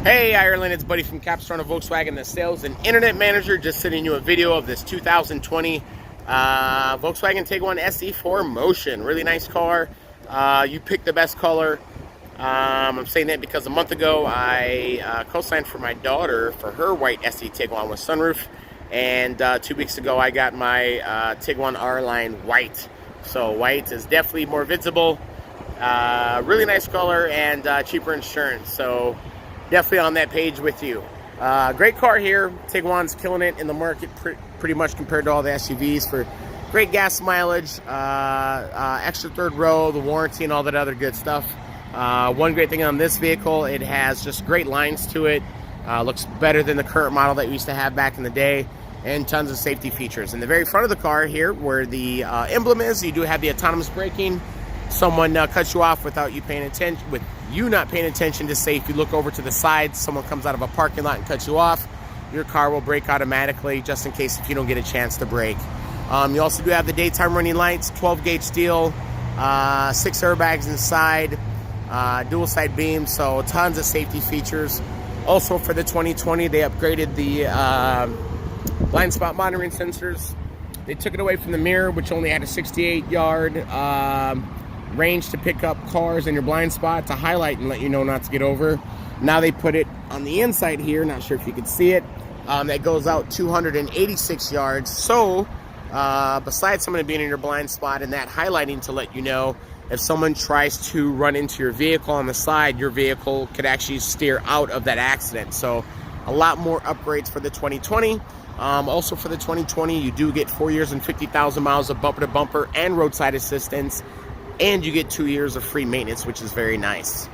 Hey Ireland, it's Buddy from Capistrano Volkswagen, the sales and internet manager. Just sending you a video of this 2020 Volkswagen Tiguan SE4 Motion. Really nice car. You picked the best color. I'm saying that because a month ago I co-signed for my daughter for her white SE Tiguan with sunroof, and 2 weeks ago I got my Tiguan R-Line white. So white is definitely more visible, really nice color, and cheaper insurance. So definitely on that page with you. Great car here. Tiguan's killing it in the market pretty much compared to all the SUVs for great gas mileage, extra third row, the warranty, and all that other good stuff. One great thing on this vehicle, it has just great lines to it. Looks better than the current model that we used to have back in the day, and tons of safety features. In the very front of the car here, where the emblem is, you do have the autonomous braking. Someone cuts you off without you paying attention, with you not paying attention, to say if you look over to the side, someone comes out of a parking lot and cuts you off, your car will brake automatically, just in case if you don't get a chance to brake. You also do have the daytime running lights, 12-gauge steel, 6 airbags inside, dual side beams, so tons of safety features. Also for the 2020, they upgraded the blind spot monitoring sensors. They took it away from the mirror, which only had a 68-yard range to pick up cars in your blind spot to highlight and let you know not to get over. Now they put it on the inside here, not sure if you can see it, that goes out 286 yards. So besides someone being in your blind spot and that highlighting to let you know, if someone tries to run into your vehicle on the side, your vehicle could actually steer out of that accident. So a lot more upgrades for the 2020. Also for the 2020, you do get 4 years and 50,000 miles of bumper to bumper and roadside assistance, and you get 2 years of free maintenance, which is very nice.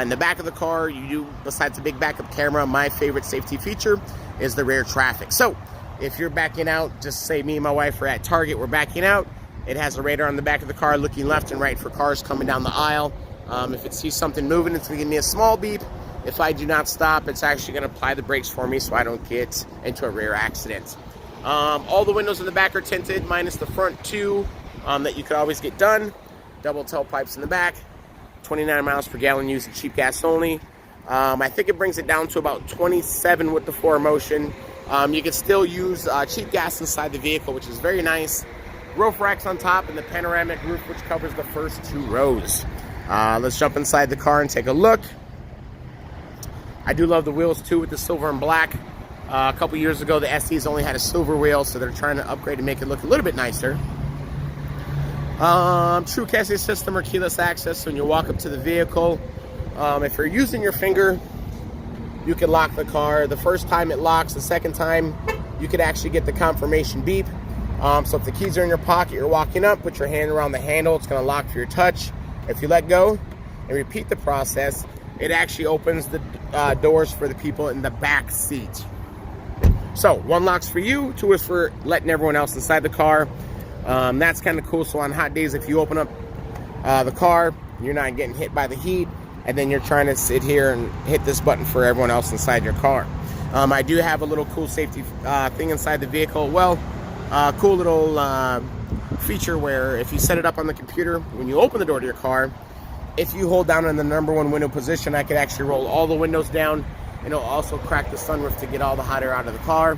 In the back of the car, you do, besides the big backup camera, my favorite safety feature is the rear traffic. So if you're backing out, just say me and my wife are at Target, we're backing out, it has a radar on the back of the car looking left and right for cars coming down the aisle. If it sees something moving, it's going to give me a small beep. If I do not stop, it's actually going to apply the brakes for me so I don't get into a rear accident. All the windows in the back are tinted, minus the front two that you could always get done. Double tailpipes in the back, 29 miles per gallon using cheap gas only. I think it brings it down to about 27 with the 4Motion. You can still use cheap gas inside the vehicle, which is very nice. Roof racks on top and the panoramic roof, which covers the first 2 rows. Let's jump inside the car and take a look. I do love the wheels too with the silver and black. A couple years ago, the SEs only had a silver wheel, so they're trying to upgrade and make it look a little bit nicer. True chassis system or keyless access when you walk up to the vehicle. If you're using your finger, you can lock the car. The first time it locks, the second time you could actually get the confirmation beep. So if the keys are in your pocket, you're walking up, put your hand around the handle, it's going to lock for your touch. If you let go and repeat the process, it actually opens the doors for the people in the back seat. So 1 lock's for you, 2 is for letting everyone else inside the car. That's kind of cool. So on hot days, if you open up the car, you're not getting hit by the heat, and then you're trying to sit here and hit this button for everyone else inside your car. I do have a little cool safety thing inside the vehicle. Well, cool little feature where if you set it up on the computer, when you open the door to your car, if you hold down in the #1 window position, I could actually roll all the windows down, and it'll also crack the sunroof to get all the hot air out of the car.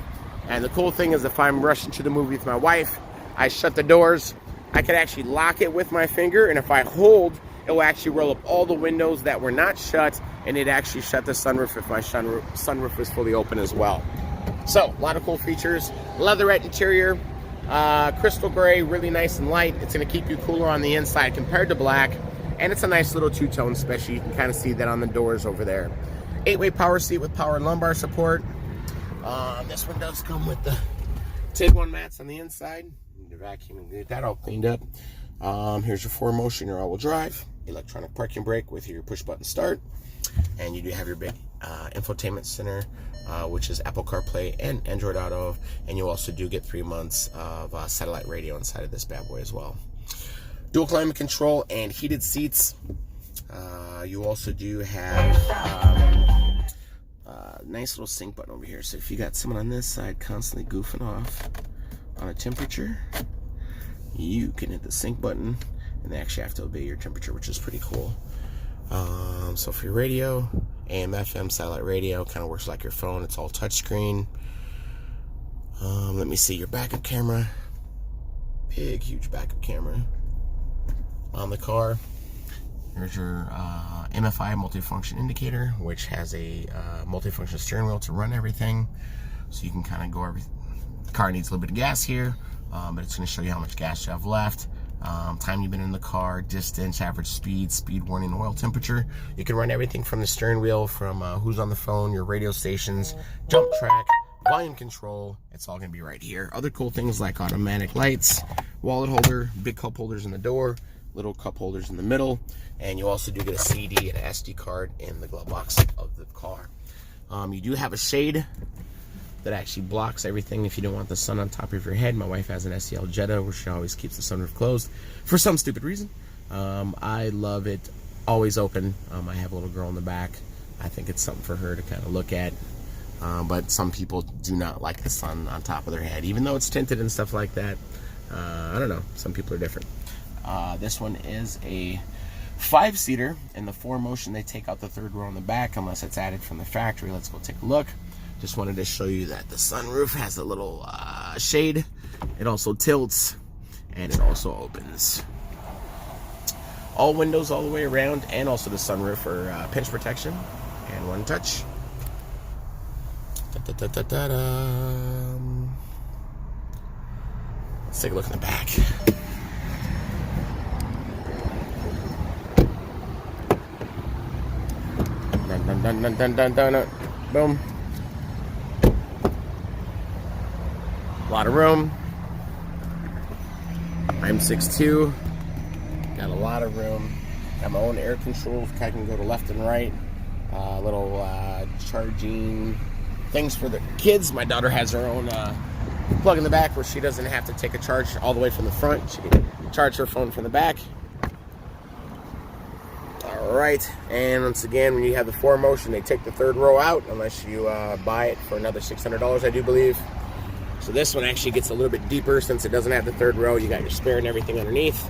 And the cool thing is, if I'm rushing to the movie with my wife, I shut the doors, I could actually lock it with my finger, and if I hold, it will actually roll up all the windows that were not shut, and it actually shut the sunroof if my sunroof is fully open as well. So, a lot of cool features. Leatherette interior, crystal gray, really nice and light. It's going to keep you cooler on the inside compared to black, and it's a nice little two-tone, especially you can kind of see that on the doors over there. 8-way power seat with power lumbar support. This one does come with the Tiguan mats on the inside. Your vacuum and get that all cleaned up. Here's your 4Motion, your all-wheel drive, electronic parking brake with your push-button start, and you do have your big infotainment center, which is Apple CarPlay and Android Auto, and you also do get 3 months of satellite radio inside of this bad boy as well. Dual climate control and heated seats. You also do have a nice little sync button over here, so if you got someone on this side constantly goofing off on a temperature, you can hit the sync button and they actually have to obey your temperature, which is pretty cool. So for your radio, AM, FM, satellite radio. Kind of works like your phone. It's all touchscreen. Let me see your backup camera. Big, huge backup camera on the car. Here's your MFI multifunction indicator, which has a multifunction steering wheel to run everything. So you can kind of go the car needs a little bit of gas here, but it's going to show you how much gas you have left, time you've been in the car, distance, average speed, speed warning, oil temperature. You can run everything from the steering wheel, from who's on the phone, your radio stations, jump track, volume control. It's all going to be right here. Other cool things like automatic lights, wallet holder, big cup holders in the door, little cup holders in the middle, and you also do get a CD and an SD card in the glove box of the car. You do have a shade that actually blocks everything if you don't want the sun on top of your head. My wife has an SEL Jetta where she always keeps the sunroof closed for some stupid reason. I love it always open. I have a little girl in the back. I think it's something for her to kind of look at. But some people do not like the sun on top of their head, even though it's tinted and stuff like that. I don't know. Some people are different. This one is a 5-seater. In the 4Motion, they take out the third row in the back unless it's added from the factory. Let's go take a look. Just wanted to show you that the sunroof has a little shade. It also tilts, and it also opens. All windows all the way around, and also the sunroof for pinch protection. And one touch. Let's take a look in the back. Dun, dun, dun, dun, dun, dun, dun. Boom. A lot of room. I'm 6'2". Got a lot of room. Got my own air controls. I can go to left and right. Little charging things for the kids. My daughter has her own plug in the back where she doesn't have to take a charge all the way from the front. She can charge her phone from the back. Alright, and once again, when you have the 4Motion, they take the third row out unless you buy it for another $600, I do believe. So this one actually gets a little bit deeper since it doesn't have the third row. You got your spare and everything underneath.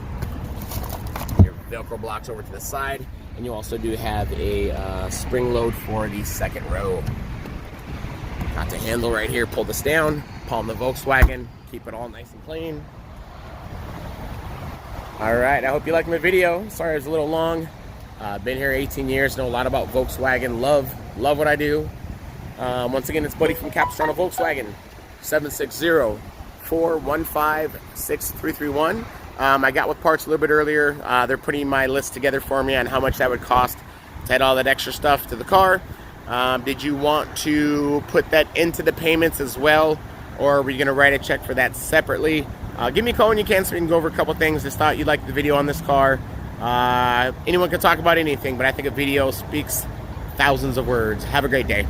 Your Velcro blocks over to the side. And you also do have a spring load for the second row. Got the handle right here. Pull this down. Palm the Volkswagen. Keep it all nice and clean. Alright, I hope you liked my video. Sorry it was a little long. Been here 18 years. Know a lot about Volkswagen. Love what I do. Once again, it's Buddy from Capistrano Volkswagen. 760-415-6331. I got with parts a little bit earlier. They're putting my list together for me on how much that would cost to add all that extra stuff to the car. Did you want to put that into the payments as well, or are we going to write a check for that separately? Give me a call when you can so we can go over a couple things. Just thought you'd like the video on this car. Anyone can talk about anything, but I think a video speaks thousands of words. Have a great day.